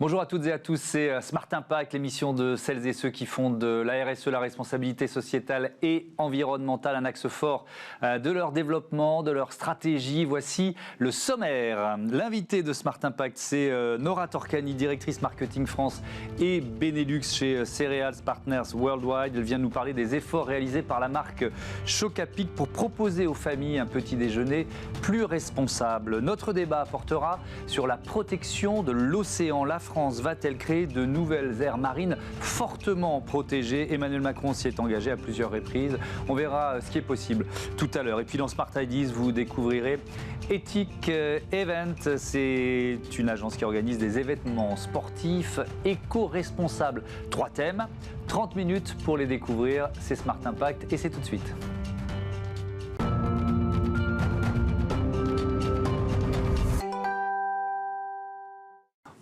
Bonjour à toutes et à tous, c'est Smart Impact, l'émission de celles et ceux qui font de la RSE, la responsabilité sociétale et environnementale, un axe fort de leur développement, de leur stratégie. Voici le sommaire. L'invité de Smart Impact, c'est Nora Torkani, directrice marketing France et Benelux chez Cereals Partners Worldwide. Elle vient nous parler des efforts réalisés par la marque Chocapic pour proposer aux familles un petit déjeuner plus responsable. Notre débat portera sur la protection de l'océan. La France va-t-elle créer de nouvelles aires marines fortement protégées? Emmanuel Macron s'y est engagé à plusieurs reprises. On verra ce qui est possible tout à l'heure. Et puis dans Smart Ideas, vous découvrirez Ethic Event. C'est une agence qui organise des événements sportifs éco-responsables. 3 thèmes, 30 minutes pour les découvrir. C'est Smart Impact et c'est tout de suite.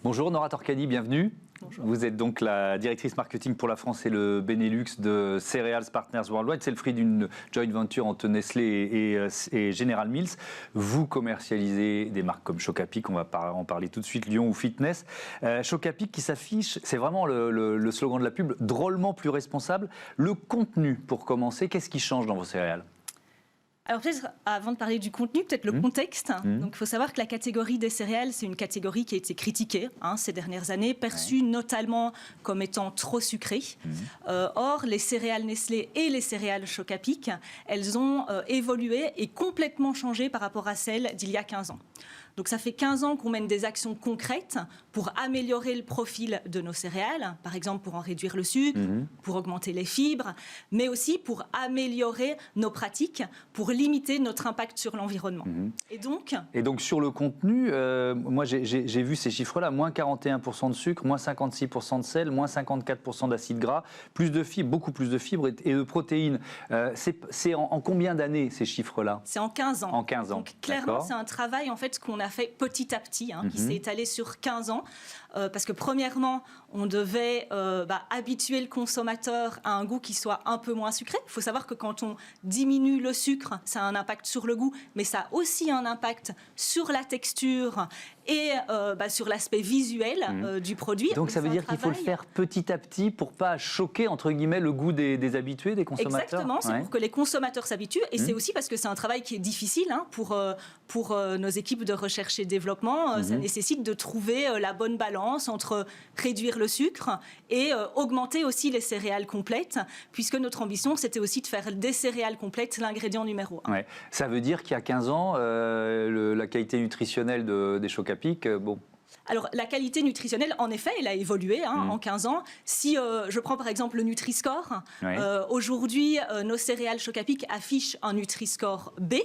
Bonjour Nora Torkani, bienvenue. Bonjour. Vous êtes donc la directrice marketing pour la France et le Benelux de Cereals Partners Worldwide. C'est le fruit d'une joint venture entre Nestlé et General Mills. Vous commercialisez des marques comme Chocapic, on va en parler tout de suite, Lyon ou Fitness. Chocapic qui s'affiche, c'est vraiment le slogan de la pub, drôlement plus responsable. Le contenu, pour commencer, qu'est-ce qui change dans vos céréales ? Alors peut-être, avant de parler du contenu, peut-être le contexte. Donc il faut savoir que la catégorie des céréales, c'est une catégorie qui a été critiquée ces dernières années, perçue notamment comme étant trop sucrée. Or, les céréales Nestlé et les céréales Chocapic, elles ont évolué et complètement changé par rapport à celles d'il y a 15 ans. Donc ça fait 15 ans qu'on mène des actions concrètes pour améliorer le profil de nos céréales, par exemple pour en réduire le sucre, pour augmenter les fibres, mais aussi pour améliorer nos pratiques, pour limiter notre impact sur l'environnement. Et donc sur le contenu, moi j'ai vu ces chiffres-là, moins 41% de sucre, moins 56% de sel, moins 54% d'acides gras, plus de fibres, beaucoup plus de fibres et de protéines. C'est en combien d'années ces chiffres-là ? C'est en 15 ans. En 15 ans. Donc clairement, c'est un travail en fait qu'on a fait petit à petit, qui s'est étalé sur 15 ans, parce que premièrement, on devait habituer le consommateur à un goût qui soit un peu moins sucré. Il faut savoir que quand on diminue le sucre, ça a un impact sur le goût, mais ça a aussi un impact sur la texture et sur l'aspect visuel du produit. Donc ça veut dire qu'il faut le faire petit à petit pour pas choquer entre guillemets le goût des habitués, des consommateurs. Exactement, c'est pour que les consommateurs s'habituent et c'est aussi parce que c'est un travail qui est difficile pour nos équipes de recherche et développement. Ça nécessite de trouver la bonne balance entre réduire le sucre et augmenter aussi les céréales complètes, puisque notre ambition c'était aussi de faire des céréales complètes l'ingrédient numéro 1. Ouais. Ça veut dire qu'il y a 15 ans, la qualité nutritionnelle des Chocapic, Alors, la qualité nutritionnelle, en effet, elle a évolué en 15 ans. Si je prends par exemple le Nutri-Score, aujourd'hui, nos céréales Chocapic affichent un Nutri-Score B.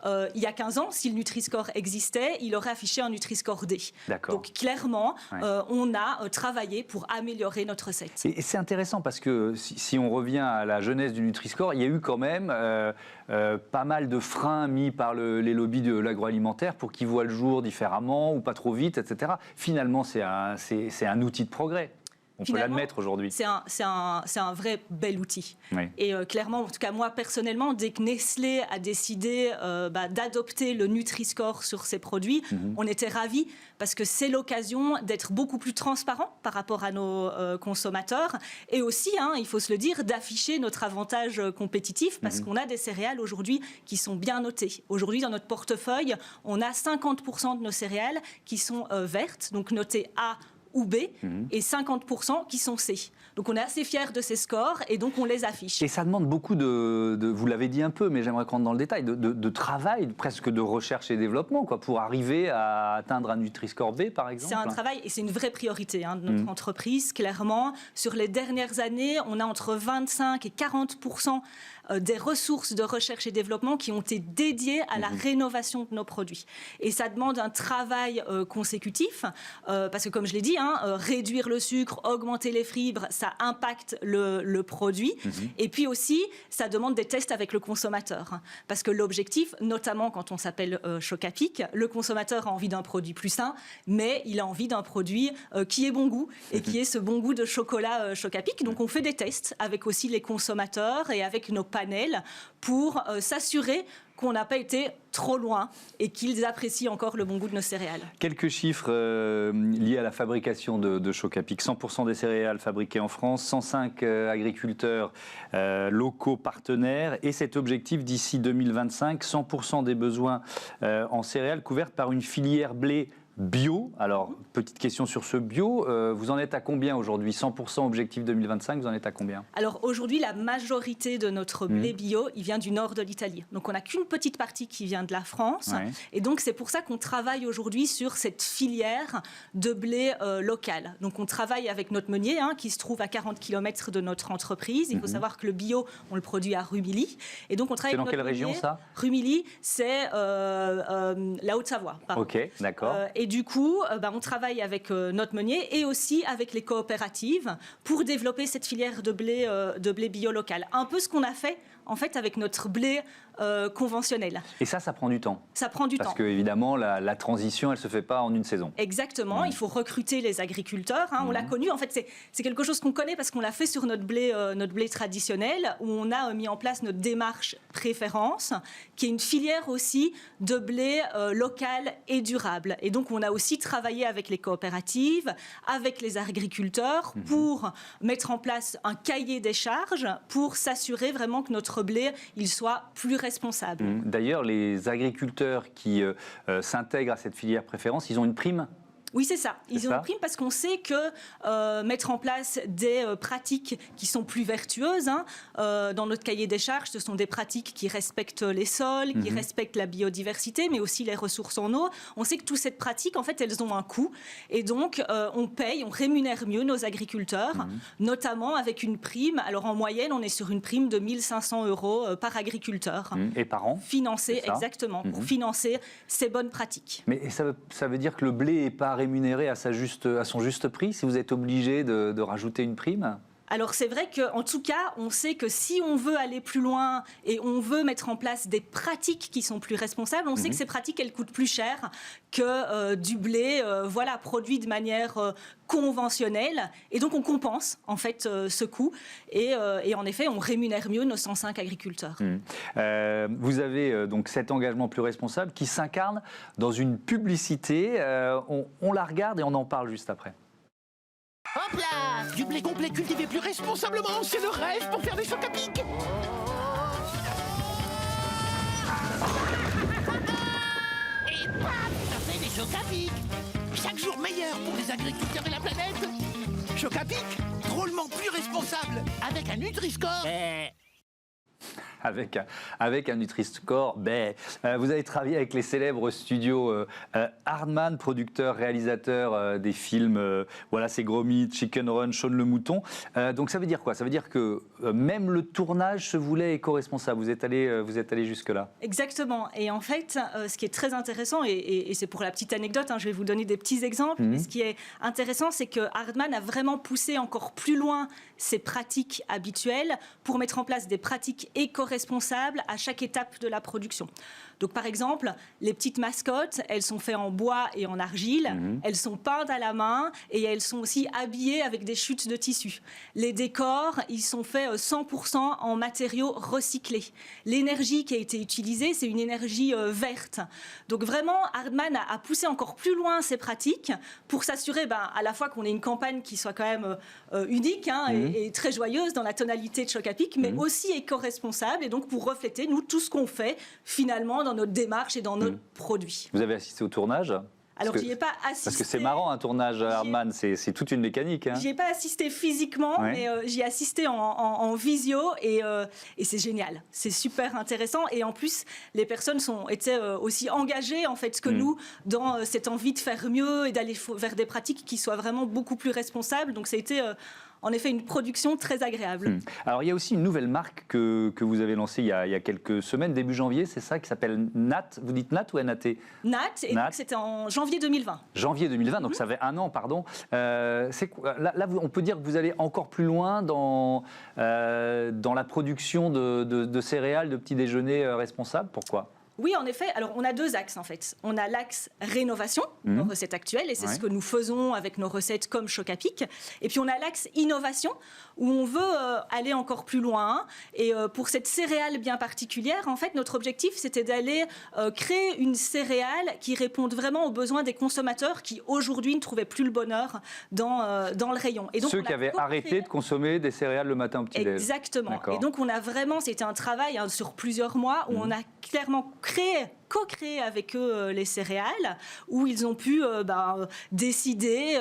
Il y a 15 ans, si le Nutri-Score existait, il aurait affiché un Nutri-Score D. Donc, clairement, on a travaillé pour améliorer notre recette. Et c'est intéressant parce que si on revient à la genèse du Nutri-Score, il y a eu quand même pas mal de freins mis par les lobbies de l'agroalimentaire pour qu'ils voient le jour différemment ou pas trop vite, etc. Finalement, c'est un outil de progrès. On peut l'admettre aujourd'hui. C'est un vrai bel outil. Et clairement, en tout cas moi personnellement, dès que Nestlé a décidé d'adopter le Nutri-Score sur ses produits, on était ravis parce que c'est l'occasion d'être beaucoup plus transparent par rapport à nos consommateurs et aussi, il faut se le dire, d'afficher notre avantage compétitif parce qu'on a des céréales aujourd'hui qui sont bien notées. Aujourd'hui, dans notre portefeuille, on a 50% de nos céréales qui sont vertes, donc notées A ou B, et 50% qui sont C. Donc on est assez fiers de ces scores et donc on les affiche. Et ça demande beaucoup vous l'avez dit un peu, mais j'aimerais qu'on rentre dans le détail, de travail, presque de recherche et développement, pour arriver à atteindre un Nutri-Score B, par exemple. C'est un travail et c'est une vraie priorité de notre entreprise, clairement. Sur les dernières années, on a entre 25 et 40% des ressources de recherche et développement qui ont été dédiées à la rénovation de nos produits. Et ça demande un travail consécutif, parce que comme je l'ai dit, réduire le sucre, augmenter les fibres, ça impacte le produit. Et puis aussi, ça demande des tests avec le consommateur. Parce que l'objectif, notamment quand on s'appelle Chocapic, le consommateur a envie d'un produit plus sain, mais il a envie d'un produit qui ait bon goût et qui ait ce bon goût de chocolat Chocapic. Donc on fait des tests avec aussi les consommateurs et avec nos panel pour s'assurer qu'on n'a pas été trop loin et qu'ils apprécient encore le bon goût de nos céréales. Quelques chiffres liés à la fabrication de Choc à Pic. 100% des céréales fabriquées en France, 105 agriculteurs locaux partenaires et cet objectif d'ici 2025, 100% des besoins en céréales couvertes par une filière blé bio. Alors, petite question sur ce bio, vous en êtes à combien aujourd'hui? 100% objectif 2025, vous en êtes à combien? Alors aujourd'hui, la majorité de notre blé bio, il vient du nord de l'Italie. Donc on n'a qu'une petite partie qui vient de la France. Ouais. Et donc c'est pour ça qu'on travaille aujourd'hui sur cette filière de blé local. Donc on travaille avec notre meunier, qui se trouve à 40 km de notre entreprise. Il faut savoir que le bio, on le produit à Rumilly. Et donc on travaille avec notre meunier. C'est dans quelle région ça? Rumilly, c'est la Haute-Savoie. Ok, d'accord. Et du coup, on travaille avec notre meunier et aussi avec les coopératives pour développer cette filière de blé bio local. Un peu ce qu'on a fait en fait avec notre blé conventionnel. Et ça prend du temps. Ça prend du temps. Parce que évidemment, la transition, elle ne se fait pas en une saison. Exactement. Il faut recruter les agriculteurs. On l'a connu. En fait, c'est quelque chose qu'on connaît parce qu'on l'a fait sur notre blé traditionnel, où on a mis en place notre démarche préférence, qui est une filière aussi de blé local et durable. Et donc, on a aussi travaillé avec les coopératives, avec les agriculteurs, pour mettre en place un cahier des charges, pour s'assurer vraiment que notre blé, il soit plus responsable. D'ailleurs, les agriculteurs qui s'intègrent à cette filière préférence, ils ont une prime? Oui, c'est ça. Ils ont une prime parce qu'on sait que mettre en place des pratiques qui sont plus vertueuses, dans notre cahier des charges, ce sont des pratiques qui respectent les sols, qui respectent la biodiversité, mais aussi les ressources en eau. On sait que toutes ces pratiques, en fait, elles ont un coût. Et donc, on rémunère mieux nos agriculteurs, notamment avec une prime. Alors, en moyenne, on est sur une prime de 1 500 € par agriculteur. Et par an? Financée, exactement, pour financer ces bonnes pratiques. Mais ça veut dire que le blé n'est pas rémunéré à son juste prix, si vous êtes obligé de rajouter une prime? Alors c'est vrai qu'en tout cas, on sait que si on veut aller plus loin et on veut mettre en place des pratiques qui sont plus responsables, on sait que ces pratiques, elles coûtent plus cher que du blé produit de manière conventionnelle. Et donc on compense en fait ce coût. Et en effet, on rémunère mieux nos 105 agriculteurs. Vous avez donc cet engagement plus responsable qui s'incarne dans une publicité. On la regarde et on en parle juste après. Hop là! Du blé complet cultivé plus responsablement, c'est le rêve pour faire des chocs à pic! Et bam! Ça fait des chocs à pic! Chaque jour meilleur pour les agriculteurs et la planète! Choc à pic, drôlement plus responsable, avec un Nutri-Score! Avec un Nutri-Score. Vous avez travaillé avec les célèbres studios Hardman, producteur, réalisateur des films C'est Gros Mythe, Chicken Run, Shaun le Mouton. Donc ça veut dire quoi? Ça veut dire que même le tournage se voulait éco-responsable. Vous êtes allé jusque-là? Exactement. Et en fait, ce qui est très intéressant, et c'est pour la petite anecdote, je vais vous donner des petits exemples, mais ce qui est intéressant, c'est que Hardman a vraiment poussé encore plus loin ses pratiques habituelles pour mettre en place des pratiques éco-responsables à chaque étape de la production. Donc par exemple, les petites mascottes, elles sont faites en bois et en argile, elles sont peintes à la main et elles sont aussi habillées avec des chutes de tissu. Les décors, ils sont faits 100% en matériaux recyclés. L'énergie qui a été utilisée, c'est une énergie verte. Donc vraiment, Hardman a poussé encore plus loin ces pratiques pour s'assurer à la fois qu'on ait une campagne qui soit quand même unique et très joyeuse dans la tonalité de Choc à Pic, mais aussi éco-responsable et donc pour refléter, nous, tout ce qu'on fait finalement dans notre démarche et dans notre produit. Vous avez assisté au tournage? Alors, j'y ai pas assisté. Parce que c'est marrant, un tournage Hardman, c'est toute une mécanique. J'y ai pas assisté physiquement, mais j'y ai assisté en visio et c'est génial. C'est super intéressant. Et en plus, les personnes étaient aussi engagées en fait que nous dans cette envie de faire mieux et d'aller vers des pratiques qui soient vraiment beaucoup plus responsables. Donc, ça a été en effet une production très agréable. Alors il y a aussi une nouvelle marque que vous avez lancée il y a quelques semaines, début janvier, c'est ça, qui s'appelle Nat. Vous dites Nat ou NAT? Nat, et donc c'était en janvier 2020. Janvier 2020, donc ça fait un an, pardon. Là, on peut dire que vous allez encore plus loin dans la production de céréales, de petits déjeuners responsables. Pourquoi ? Oui, en effet. Alors, on a 2 axes, en fait. On a l'axe rénovation, nos recettes actuelles, et c'est ce que nous faisons avec nos recettes comme Choc à Pic. Et puis, on a l'axe innovation, où on veut aller encore plus loin. Et pour cette céréale bien particulière, en fait, notre objectif, c'était d'aller créer une céréale qui réponde vraiment aux besoins des consommateurs qui, aujourd'hui, ne trouvaient plus le bonheur dans le rayon. Et donc, ceux qui avaient arrêté de consommer des céréales le matin au petit-déj. Exactement. Et donc, on a vraiment, c'était un travail sur plusieurs mois où on a clairement co-créé avec eux les céréales, où ils ont pu décider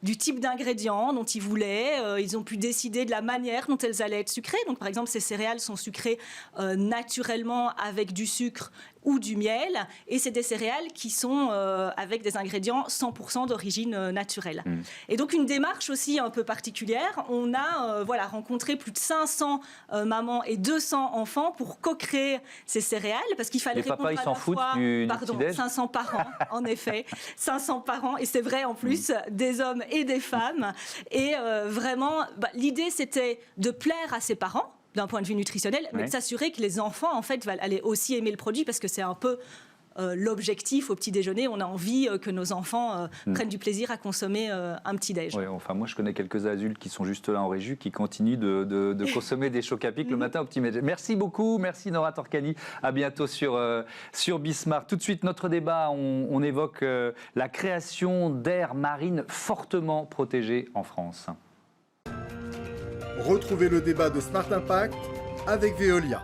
du type d'ingrédients dont ils voulaient, ils ont pu décider de la manière dont elles allaient être sucrées. Donc, par exemple, ces céréales sont sucrées naturellement avec du sucre ou du miel, et c'est des céréales qui sont avec des ingrédients 100% d'origine naturelle. Et donc, une démarche aussi un peu particulière. On a rencontré plus de 500 mamans et 200 enfants pour co-créer ces céréales, parce qu'il fallait répondre à la fois... Pardon, 500 parents, en effet. 500 parents, et c'est vrai en plus, des hommes et des femmes. Et vraiment, l'idée, c'était de plaire à ses parents, d'un point de vue nutritionnel, mais de s'assurer que les enfants, en fait, allaient aussi aimer le produit, parce que c'est un peu l'objectif au petit déjeuner. On a envie que nos enfants prennent du plaisir à consommer un petit déj. Oui, enfin, moi, je connais quelques adultes qui sont juste là en régie, qui continuent de consommer des Choc à Pic le matin au petit déjeuner. Merci beaucoup, merci Nora Torcani. À bientôt sur Bismart. Tout de suite, notre débat, on évoque la création d'aires marines fortement protégées en France. Retrouvez le débat de Smart Impact avec Veolia.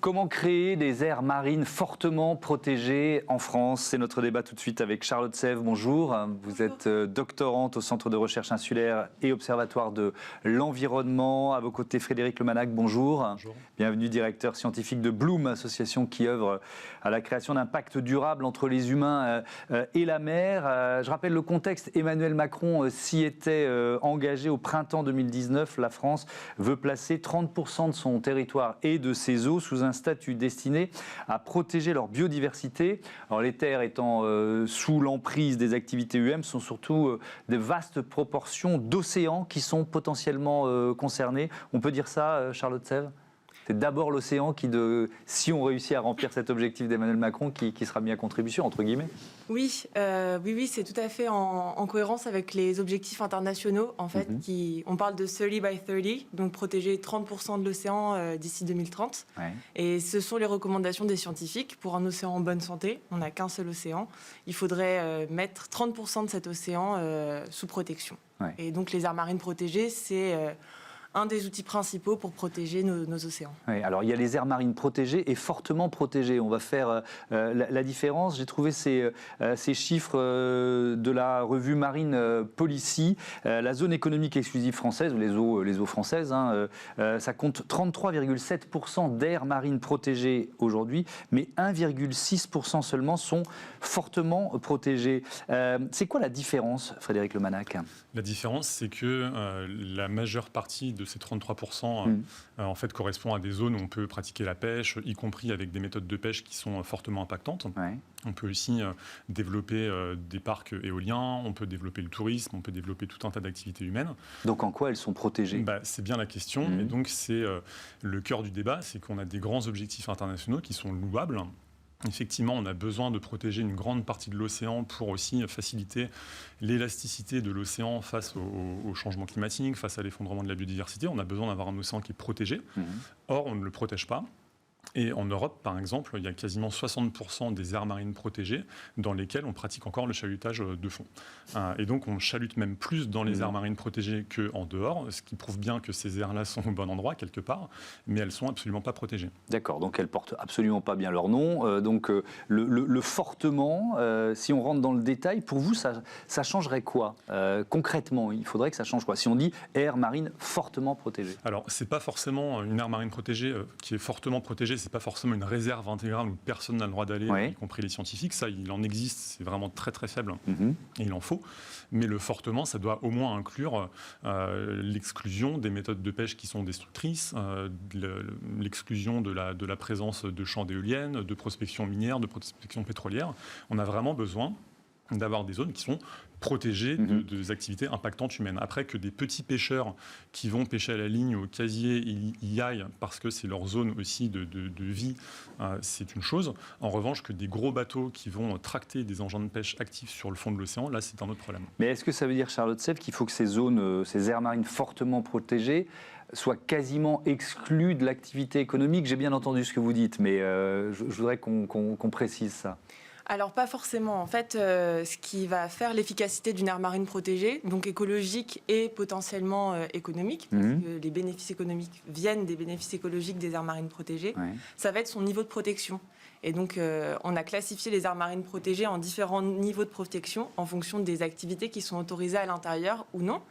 Comment créer des aires marines fortement protégées en France? C'est notre débat tout de suite avec Charlotte Sèvres. Bonjour. Vous êtes doctorante au Centre de recherche insulaire et observatoire de l'environnement. À vos côtés, Frédéric Lemanac. Bonjour. Bonjour. Bienvenue, directeur scientifique de Bloom, association qui œuvre à la création d'un pacte durable entre les humains et la mer. Je rappelle le contexte. Emmanuel Macron s'y était engagé au printemps 2019. La France veut placer 30% de son territoire et de ses eaux sous un statut destiné à protéger leur biodiversité. Alors, les terres étant sous l'emprise des activités UM, sont surtout de vastes proportions d'océans qui sont potentiellement concernés. On peut dire ça, Charlotte Sèvres? C'est d'abord l'océan qui, si on réussit à remplir cet objectif d'Emmanuel Macron, qui sera mis à contribution, entre guillemets. Oui, c'est tout à fait en cohérence avec les objectifs internationaux. En fait, on parle de 30 by 30, donc protéger 30% de l'océan d'ici 2030. Ouais. Et ce sont les recommandations des scientifiques. Pour un océan en bonne santé, on n'a qu'un seul océan. Il faudrait mettre 30% de cet océan sous protection. Ouais. Et donc les aires marines protégées, c'est... un des outils principaux pour protéger nos océans. Oui, alors il y a les aires marines protégées et fortement protégées. On va faire la différence. J'ai trouvé ces chiffres de la revue Marine Policy. La zone économique exclusive française, ou les eaux françaises, ça compte 33,7% d'aires marines protégées aujourd'hui, mais 1,6% seulement sont fortement protégées. C'est quoi la différence, Frédéric Lemanac? La différence, c'est que la majeure partie de ces 33% en fait, correspond à des zones où on peut pratiquer la pêche, y compris avec des méthodes de pêche qui sont fortement impactantes. Ouais. On peut aussi développer des parcs éoliens, on peut développer le tourisme, on peut développer tout un tas d'activités humaines. Donc en quoi elles sont protégées? C'est bien la question. Et donc c'est le cœur du débat, c'est qu'on a des grands objectifs internationaux qui sont louables. Effectivement, on a besoin de protéger une grande partie de l'océan pour aussi faciliter l'élasticité de l'océan face au changement climatique, face à l'effondrement de la biodiversité. On a besoin d'avoir un océan qui est protégé. Or, on ne le protège pas. Et en Europe, par exemple, il y a quasiment 60% des aires marines protégées dans lesquelles on pratique encore le chalutage de fond. Et donc, on chalute même plus dans les aires marines protégées qu'en dehors, ce qui prouve bien que ces aires-là sont au bon endroit, quelque part, mais elles ne sont absolument pas protégées. D'accord, donc elles ne portent absolument pas bien leur nom. Donc, le fortement, si on rentre dans le détail, pour vous, ça changerait quoi concrètement? Il faudrait que ça change quoi si on dit aire marine fortement protégée? Alors, ce n'est pas forcément une aire marine protégée qui est fortement protégée. C'est pas forcément une réserve intégrale où personne n'a le droit d'aller, y compris les scientifiques. Ça, il en existe, c'est vraiment très très faible, et il en faut. Mais le fortement, ça doit au moins inclure l'exclusion des méthodes de pêche qui sont destructrices, l'exclusion de la présence de champs d'éoliennes, de prospection minière, de prospection pétrolière. On a vraiment besoin d'avoir des zones qui sont protégées des activités impactantes humaines. Après, que des petits pêcheurs qui vont pêcher à la ligne ou au casier y aillent parce que c'est leur zone aussi de vie, c'est une chose. En revanche, que des gros bateaux qui vont tracter des engins de pêche actifs sur le fond de l'océan, là, c'est un autre problème. Mais est-ce que ça veut dire, Charlotte Sèvres, qu'il faut que ces zones, ces aires marines fortement protégées soient quasiment exclues de l'activité économique? J'ai bien entendu ce que vous dites, mais je voudrais qu'on précise ça. Alors pas forcément. En fait, ce qui va faire l'efficacité d'une aire marine protégée, donc écologique et potentiellement économique, parce que les bénéfices économiques viennent des bénéfices écologiques des aires marines protégées, ça va être son niveau de protection. Et donc, on a classifié les aires marines protégées en différents niveaux de protection en fonction des activités qui sont autorisées à l'intérieur ou non.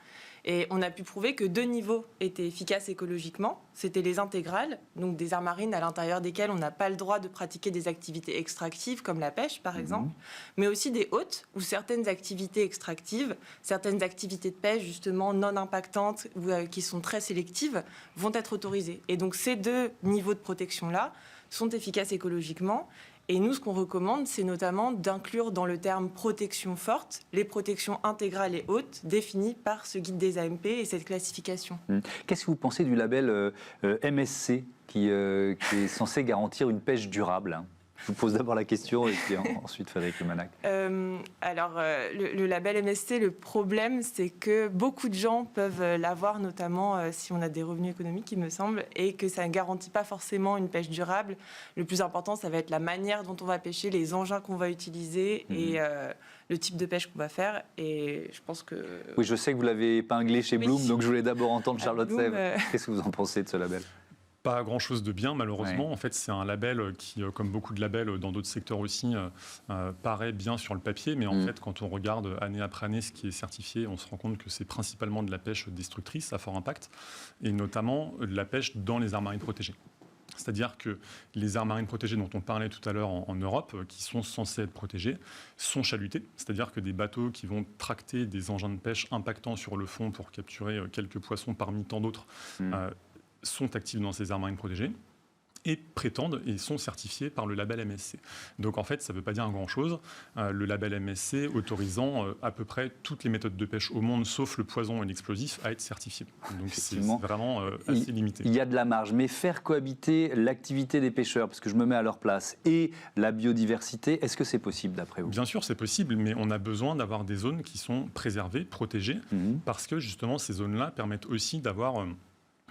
Et on a pu prouver que 2 niveaux étaient efficaces écologiquement. C'était les intégrales, donc des aires marines à l'intérieur desquelles on n'a pas le droit de pratiquer des activités extractives, comme la pêche par exemple, mais aussi des hautes, où certaines activités extractives, certaines activités de pêche justement non impactantes, ou qui sont très sélectives, vont être autorisées. Et donc ces 2 niveaux de protection-là sont efficaces écologiquement. Et nous, ce qu'on recommande, c'est notamment d'inclure dans le terme protection forte les protections intégrales et hautes définies par ce guide des AMP et cette classification. Qu'est-ce que vous pensez du label MSC qui est censé garantir une pêche durable? Je vous pose d'abord la question et puis ensuite Frédéric Lemanac. Le label MSC, le problème, c'est que beaucoup de gens peuvent l'avoir, notamment si on a des revenus économiques, il me semble, et que ça ne garantit pas forcément une pêche durable. Le plus important, ça va être la manière dont on va pêcher, les engins qu'on va utiliser et le type de pêche qu'on va faire. Et je pense que... Oui, je sais que vous l'avez épinglé chez Bloom, donc je voulais d'abord entendre Charlotte Sèvres. Qu'est-ce que vous en pensez de ce label? Pas grand-chose de bien, malheureusement. En fait, c'est un label qui, comme beaucoup de labels dans d'autres secteurs aussi, paraît bien sur le papier. Mais en fait, quand on regarde année après année ce qui est certifié, on se rend compte que c'est principalement de la pêche destructrice à fort impact, et notamment de la pêche dans les aires marines protégées. C'est-à-dire que les aires marines protégées dont on parlait tout à l'heure en Europe, qui sont censées être protégées, sont chalutées. C'est-à-dire que des bateaux qui vont tracter des engins de pêche impactants sur le fond pour capturer quelques poissons parmi tant d'autres, sont actifs dans ces aires marines protégées et prétendent et sont certifiés par le label MSC. Donc en fait, ça ne veut pas dire grand-chose. Le label MSC autorisant à peu près toutes les méthodes de pêche au monde, sauf le poison et l'explosif, à être certifiés. Donc c'est vraiment assez limité. Il y a de la marge, mais faire cohabiter l'activité des pêcheurs, parce que je me mets à leur place, et la biodiversité, est-ce que c'est possible d'après vous? Bien sûr, c'est possible, mais on a besoin d'avoir des zones qui sont préservées, protégées, parce que justement ces zones-là permettent aussi d'avoir...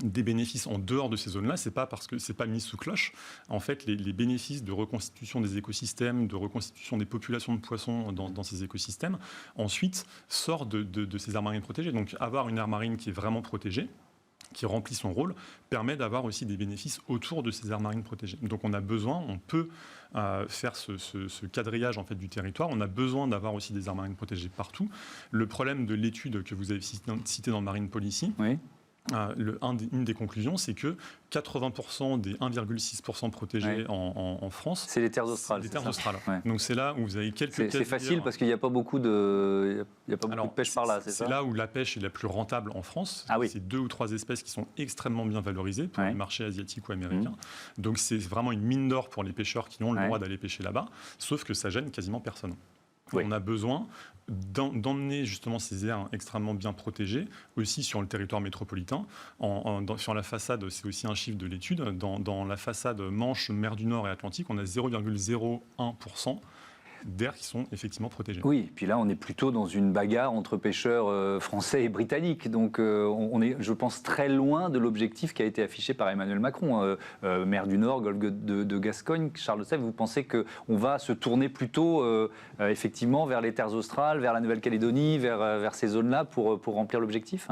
des bénéfices en dehors de ces zones-là, c'est pas parce que c'est pas mis sous cloche. En fait, les bénéfices de reconstitution des écosystèmes, de reconstitution des populations de poissons dans ces écosystèmes, ensuite sortent de ces aires marines protégées. Donc, avoir une aire marine qui est vraiment protégée, qui remplit son rôle, permet d'avoir aussi des bénéfices autour de ces aires marines protégées. Donc, on a besoin, on peut faire ce quadrillage en fait du territoire. On a besoin d'avoir aussi des aires marines protégées partout. Le problème de l'étude que vous avez citée dans Marine Policy. Oui. Une des conclusions, c'est que 80% des 1,6% protégés en France, c'est les terres australes. Les terres australes. Ouais. Donc c'est là où vous avez quelques... C'est facile parce qu'il n'y a pas beaucoup de, de pêche par là, c'est ça? C'est là où la pêche est la plus rentable en France. C'est 2 ou 3 espèces qui sont extrêmement bien valorisées pour les marchés asiatiques ou américains. Donc c'est vraiment une mine d'or pour les pêcheurs qui ont le droit d'aller pêcher là-bas, sauf que ça gêne quasiment personne. On a besoin d'emmener justement ces aires extrêmement bien protégées aussi sur le territoire métropolitain. Sur la façade, c'est aussi un chiffre de l'étude, dans la façade Manche, mer du Nord et Atlantique, on a 0,01% d'aires qui sont effectivement protégées. Oui, puis là on est plutôt dans une bagarre entre pêcheurs français et britanniques, donc on est, je pense, très loin de l'objectif qui a été affiché par Emmanuel Macron. Mer du Nord, golfe de Gascogne, Charles Sèvres, vous pensez qu'on va se tourner plutôt effectivement vers les terres australes, vers la Nouvelle-Calédonie, vers ces zones-là pour remplir l'objectif?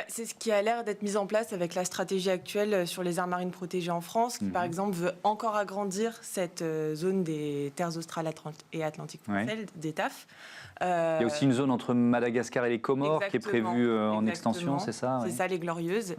C'est ce qui a l'air d'être mis en place avec la stratégie actuelle sur les aires marines protégées en France, qui par exemple veut encore agrandir cette zone des terres australes et atlantiques françaises, des TAF. Il y a aussi une zone entre Madagascar et les Comores qui est prévue en extension, c'est ça? C'est ça, les Glorieuses,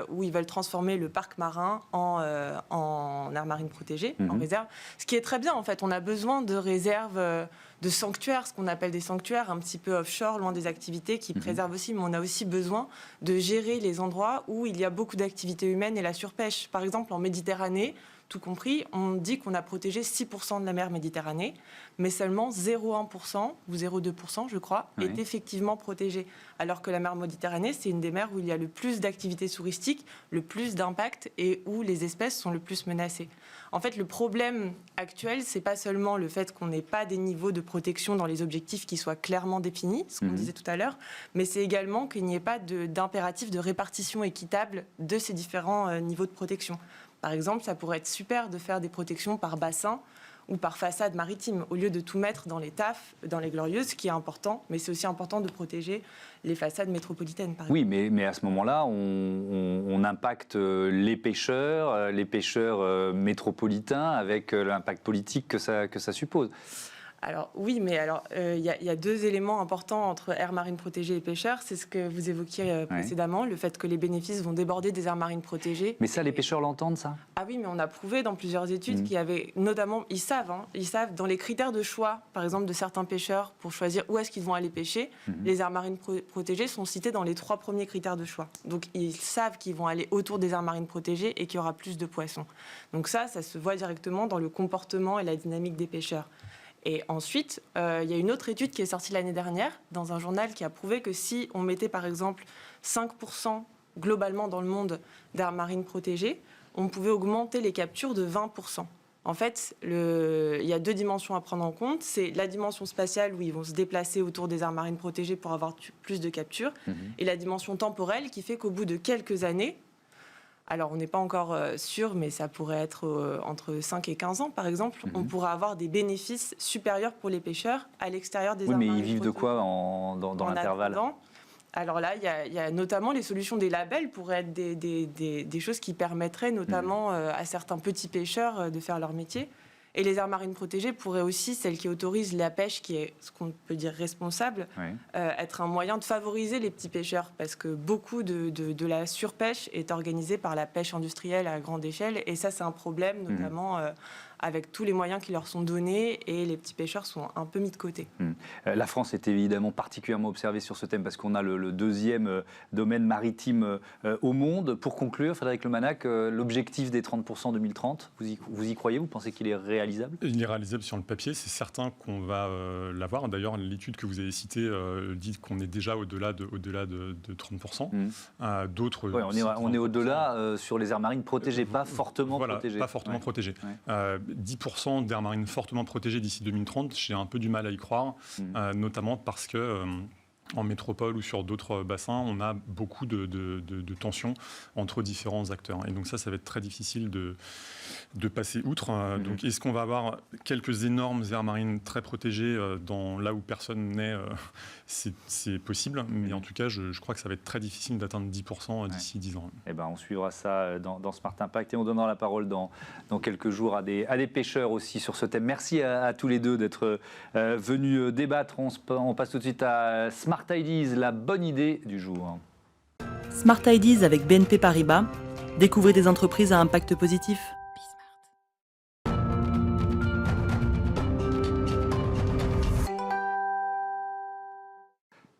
où ils veulent transformer le parc marin en aire marine protégée, en réserve. Ce qui est très bien, en fait. On a besoin de réserves, de sanctuaires, ce qu'on appelle des sanctuaires, un petit peu offshore, loin des activités, qui préservent aussi. Mais on a aussi besoin de gérer les endroits où il y a beaucoup d'activités humaines et la surpêche. Par exemple, en Méditerranée, tout compris, on dit qu'on a protégé 6% de la mer Méditerranée, mais seulement 0,1% ou 0,2%, je crois, est effectivement protégé. Alors que la mer Méditerranée, c'est une des mers où il y a le plus d'activités touristiques, le plus d'impact et où les espèces sont le plus menacées. En fait, le problème actuel, c'est pas seulement le fait qu'on n'ait pas des niveaux de protection dans les objectifs qui soient clairement définis, ce qu'on disait tout à l'heure, mais c'est également qu'il n'y ait pas d'impératif de répartition équitable de ces différents niveaux de protection. Par exemple, ça pourrait être super de faire des protections par bassin ou par façade maritime, au lieu de tout mettre dans les TAF, dans les Glorieuses, ce qui est important, mais c'est aussi important de protéger les façades métropolitaines, par exemple. Oui, mais à ce moment-là, on impacte les pêcheurs métropolitains avec l'impact politique que ça suppose. Alors oui, mais il y a deux éléments importants entre aires marines protégées et pêcheurs. C'est ce que vous évoquiez précédemment, le fait que les bénéfices vont déborder des aires marines protégées. Mais ça, les pêcheurs l'entendent, ça? Ah oui, mais on a prouvé dans plusieurs études qu'il y avait notamment, ils savent dans les critères de choix, par exemple de certains pêcheurs pour choisir où est-ce qu'ils vont aller pêcher, les aires marines protégées sont citées dans les 3 premiers critères de choix. Donc ils savent qu'ils vont aller autour des aires marines protégées et qu'il y aura plus de poissons. Donc ça se voit directement dans le comportement et la dynamique des pêcheurs. Et ensuite, il y a une autre étude qui est sortie l'année dernière dans un journal qui a prouvé que si on mettait par exemple 5% globalement dans le monde d'aires marines protégées, on pouvait augmenter les captures de 20%. En fait, il y a 2 dimensions à prendre en compte. C'est la dimension spatiale où ils vont se déplacer autour des aires marines protégées pour avoir plus de captures, et la dimension temporelle qui fait qu'au bout de quelques années, alors, on n'est pas encore sûr, mais ça pourrait être entre 5 et 15 ans, par exemple. On pourra avoir des bénéfices supérieurs pour les pêcheurs à l'extérieur des aires marines. Oui, mais ils vivent de quoi dans l'intervalle? Alors là, il y a notamment les solutions des labels pourraient être des choses qui permettraient notamment à certains petits pêcheurs de faire leur métier. Et les aires marines protégées pourraient aussi, celles qui autorisent la pêche, qui est ce qu'on peut dire responsable, être un moyen de favoriser les petits pêcheurs, parce que beaucoup de la surpêche est organisée par la pêche industrielle à grande échelle, et ça c'est un problème, notamment avec tous les moyens qui leur sont donnés, et les petits pêcheurs sont un peu mis de côté. La France est évidemment particulièrement observée sur ce thème, parce qu'on a le 2e domaine maritime au monde. Pour conclure, Frédéric Lemanac, l'objectif des 30% en 2030, vous y croyez? Vous pensez qu'il est réalisable? Il est réalisable sur le papier, c'est certain qu'on va l'avoir. D'ailleurs, l'étude que vous avez citée dit qu'on est déjà au-delà de 30%. D'autres... Ouais, on est au-delà sur les aires marines protégées, pas fortement protégées. Pas fortement protégées. 10% d'aires marines fortement protégées d'ici 2030, j'ai un peu du mal à y croire, notamment parce que... en métropole ou sur d'autres bassins, on a beaucoup de tensions entre différents acteurs. Et donc ça va être très difficile de passer outre. Donc est-ce qu'on va avoir quelques énormes aires marines très protégées là où personne n'est? C'est possible, mais en tout cas, je crois que ça va être très difficile d'atteindre 10% d'ici 10 ans. Eh ben, on suivra ça dans Smart Impact et on donnera la parole dans quelques jours à des pêcheurs aussi sur ce thème. Merci à tous les deux d'être venus débattre. On passe tout de suite à Smart Ideas, la bonne idée du jour. Smart Ideas avec BNP Paribas. Découvrez des entreprises à impact positif.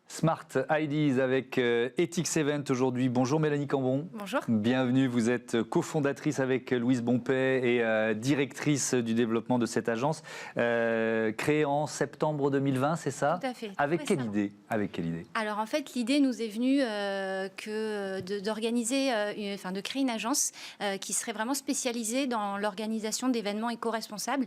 Smart Ideas avec Ethics Event aujourd'hui. Bonjour Mélanie Cambon. Bonjour. Bienvenue, vous êtes cofondatrice avec Louise Bompet et directrice du développement de cette agence, créée en septembre 2020, c'est ça? Tout à fait. Avec quelle idée? Alors en fait, l'idée nous est venue d'organiser, de créer une agence qui serait vraiment spécialisée dans l'organisation d'événements éco-responsables.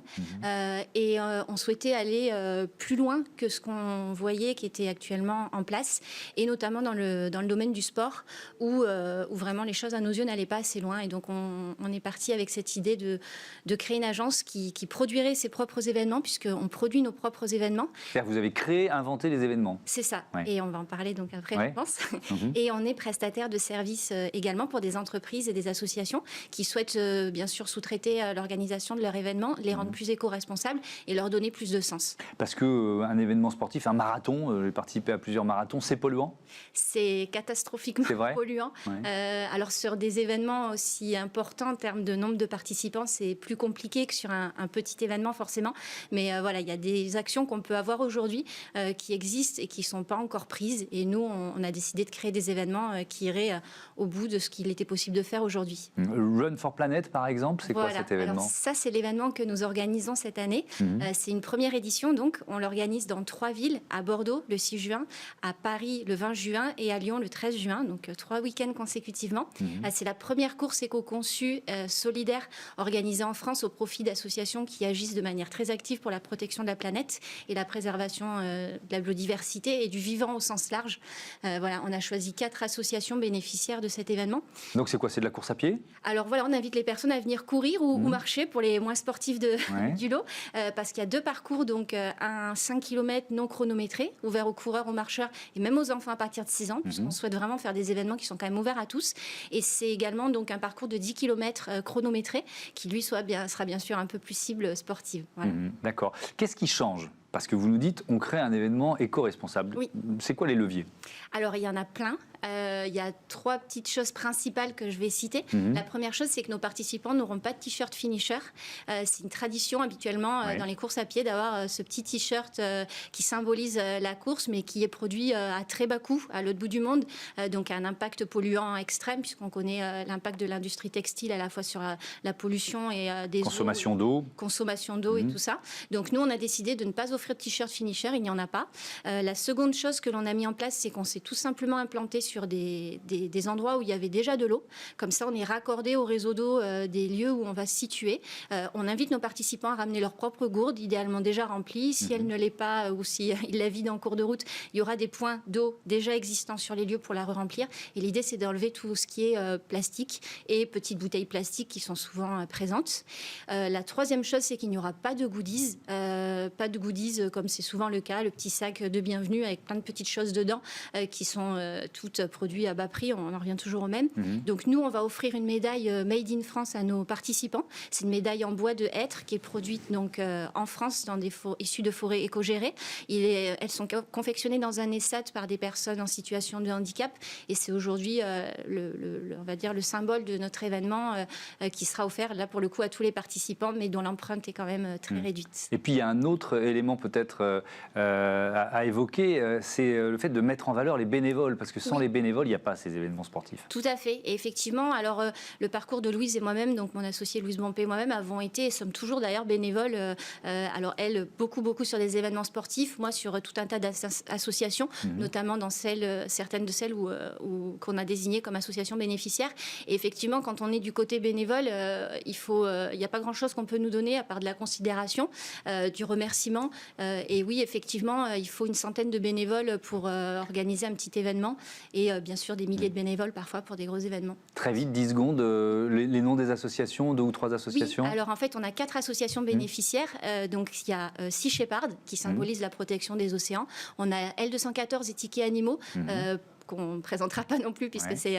Et on souhaitait aller plus loin que ce qu'on voyait qui était actuellement en place, et notamment dans le domaine du sport, où vraiment les choses à nos yeux n'allaient pas assez loin. Et donc on est parti avec cette idée de créer une agence qui produirait ses propres événements, puisqu'on produit nos propres événements. C'est-à-dire que vous avez créé, inventé les événements. C'est ça, et on va en parler donc après, je pense. Et on est prestataire de services également pour des entreprises et des associations qui souhaitent bien sûr sous-traiter l'organisation de leurs événements, les rendre plus éco-responsables et leur donner plus de sens. Parce qu'un événement sportif, un marathon, j'ai participé à plusieurs marathons marathon, c'est polluant? C'est catastrophiquement polluant. Ouais. Alors sur des événements aussi importants en termes de nombre de participants, c'est plus compliqué que sur un petit événement forcément. Mais voilà, il y a des actions qu'on peut avoir aujourd'hui qui existent et qui ne sont pas encore prises. Et nous, on a décidé de créer des événements qui iraient au bout de ce qu'il était possible de faire aujourd'hui. Run for Planet, par exemple, c'est quoi cet événement? Alors, ça, c'est l'événement que nous organisons cette année. C'est une première édition, donc on l'organise dans 3 villes, à Bordeaux le 6 juin, à Paris le 20 juin et à Lyon le 13 juin, donc 3 week-ends consécutivement. C'est la première course éco-conçue solidaire organisée en France au profit d'associations qui agissent de manière très active pour la protection de la planète et la préservation de la biodiversité et du vivant au sens large. Voilà, on a choisi 4 associations bénéficiaires de cet événement. Donc c'est quoi? C'est de la course à pied? Alors voilà, on invite les personnes à venir courir ou marcher pour les moins sportifs du lot, parce qu'il y a 2 parcours, donc un 5 km non chronométré, ouvert aux coureurs, aux marcheurs et même aux enfants à partir de 6 ans, puisqu'on souhaite vraiment faire des événements qui sont quand même ouverts à tous. Et c'est également donc un parcours de 10 km chronométré, qui lui sera bien sûr un peu plus cible sportive. Voilà. D'accord. Qu'est-ce qui change? Parce que vous nous dites, on crée un événement éco-responsable. Oui. C'est quoi les leviers? Alors, il y en a plein. Il y a 3 petites choses principales que je vais citer. La première chose, c'est que nos participants n'auront pas de t-shirt finisher. C'est une tradition habituellement dans les courses à pied d'avoir ce petit t-shirt qui symbolise la course, mais qui est produit à très bas coût, à l'autre bout du monde. Donc, un impact polluant extrême, puisqu'on connaît l'impact de l'industrie textile à la fois sur la pollution et des consommation eaux, d'eau. Consommation d'eau et tout ça. Donc, nous, on a décidé de ne pas offrir de t-shirt finisher, il n'y en a pas. La seconde chose que l'on a mis en place, c'est qu'on s'est tout simplement implanté sur des endroits où il y avait déjà de l'eau. Comme ça, on est raccordé au réseau d'eau des lieux où on va se situer. On invite nos participants à ramener leur propre gourde, idéalement déjà remplie. Si elle ne l'est pas ou si ils la vident en cours de route, il y aura des points d'eau déjà existants sur les lieux pour la re-remplir. Et l'idée, c'est d'enlever tout ce qui est plastique et petites bouteilles plastiques qui sont souvent présentes. La troisième chose, c'est qu'il n'y aura pas de goodies. Pas de goodies comme c'est souvent le cas, le petit sac de bienvenue avec plein de petites choses dedans qui sont toutes produits à bas prix, on en revient toujours au même. Donc nous, on va offrir une médaille Made in France à nos participants. C'est une médaille en bois de hêtre qui est produite donc, en France dans des issues de forêts éco-gérées. Elles sont confectionnées dans un ESAT par des personnes en situation de handicap et c'est aujourd'hui on va dire le symbole de notre événement qui sera offert là pour le coup à tous les participants mais dont l'empreinte est quand même très réduite. Et puis il y a un autre élément peut-être à évoquer, c'est le fait de mettre en valeur les bénévoles, parce que sans les bénévoles, il n'y a pas ces événements sportifs. Tout à fait. Et effectivement, alors le parcours de Louise et moi-même, donc mon associée Louise Bompé et moi-même, avons été et sommes toujours d'ailleurs bénévoles. Alors elle, beaucoup sur des événements sportifs, moi sur tout un tas d'associations, notamment dans certaines de celles qu'on a désignées comme associations bénéficiaires. Et effectivement, quand on est du côté bénévole, il n'y a pas grand-chose qu'on peut nous donner à part de la considération, du remerciement. Et oui, effectivement, il faut une centaine de bénévoles pour organiser un petit événement et bien sûr des milliers de bénévoles parfois pour des gros événements. Très vite, 10 secondes, les noms des associations, 2 ou 3 associations? Oui, alors en fait, on a 4 associations bénéficiaires. Donc il y a Sea Shepherd qui symbolise la protection des océans. On a L214 et Tickets Animaux. Qu'on ne présentera pas non plus, puisque c'est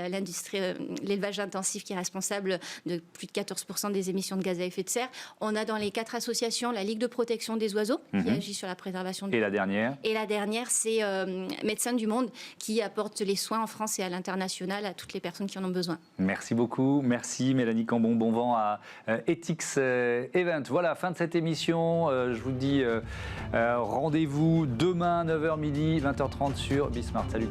l'industrie, l'élevage intensif qui est responsable de plus de 14% des émissions de gaz à effet de serre. On a dans les 4 associations la Ligue de protection des oiseaux, qui agit sur la préservation Et la dernière? Et la dernière, c'est Médecins du Monde, qui apporte les soins en France et à l'international à toutes les personnes qui en ont besoin. Merci beaucoup. Merci Mélanie Cambon. Bon vent à Ethics Event. Voilà, fin de cette émission. Je vous dis rendez-vous demain, 9h midi, 20h30 sur Bismart. Salut.